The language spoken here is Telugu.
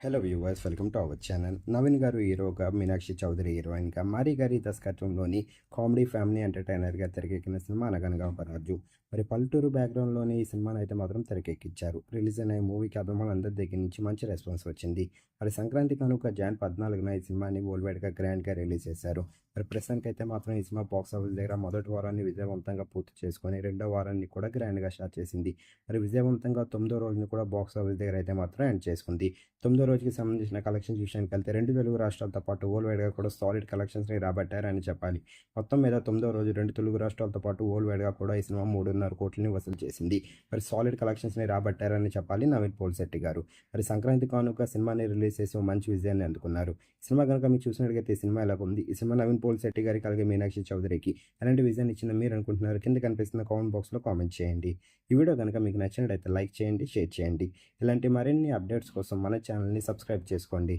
Hello viewers, welcome to our channel. Naveen గారు హీరోగా, మీనాక్షి చౌదరి హీరోయిన్గా, మారీ గారి దర్శకత్వంలోని కామెడీ ఫ్యామిలీ ఎంటర్టైనర్గా తెరకెక్కిన సినిమా అనగనగా ఒక రాజు. మరి పల్లెటూరు బ్యాక్గ్రౌండ్లోని ఈ సినిమాను అయితే మాత్రం తెరకెక్కించారు. రిలీజ్ అయిన ఈ మూవీకి అభిమానులందరి దగ్గర నుంచి మంచి రెస్పాన్స్ వచ్చింది. మరి సంక్రాంతి కనుక జాన్ 14న ఈ సినిమాని వరల్డ్ వైడ్గా గ్రాండ్గా రిలీజ్ చేశారు. మరి ప్రస్తుతానికి అయితే మాత్రం ఈ సినిమా బాక్స్ ఆఫీస్ దగ్గర మొదటి వారాన్ని విజయవంతంగా పూర్తి చేసుకొని రెండో వారాన్ని కూడా గ్రాండ్గా స్టార్ట్ చేసింది. మరి విజయవంతంగా 9వ రోజుని కూడా బాక్స్ ఆఫీస్ దగ్గర అయితే మాత్రం ఎండ్ చేసుకుంది. 9వ రోజుకి సంబంధించిన కలెక్షన్స్ విషయానికి వెళ్తే 2 తెలుగు రాష్ట్రాలతో పాటు వరల్డ్ వైడ్‌గా కూడా సాలిడ్ కలెక్షన్స్‌ని రాబట్టారని చెప్పాలి. మొత్తం మీద 9వ రోజు 2 తెలుగు రాష్ట్రాలతో పాటు వరల్డ్ వైడ్‌గా కూడా ఈ సినిమా 3.5 కోట్లని వసూలు చేసింది. మరి సాలిడ్ కలెక్షన్స్‌ని రాబట్టారని చెప్పాలి నవీన్ పోలిశెట్టి గారు. మరి సంక్రాంతి కానుక సినిమాని రిలీజ్ చేసి ఓ మంచి విజయాన్ని అందుకున్నారు. ఈ సినిమా గనుక మీరు చూసినట్లయితే ఈ సినిమా ఎలాగుంది? ఈ సినిమా నవీన్ పోలిశెట్టి గారికి అలాగే మీనాక్షి చౌదరికి ఎలాంటి విజయాన్ని ఇచ్చిందని మీరు అనుకుంటున్నారు? కింద కనిపిస్తున్న కామెంట్ బాక్స్‌లో కామెంట్ చేయండి. ఈ వీడియో గనుక మీకు నచ్చినట్లయితే లైక్ చేయండి, షేర్ చేయండి. ఇలాంటి మరిన్ని అప్డేట్స్ కోసం మన ఛానల్‌ని సబ్స్క్రైబ్ చేసుకోండి.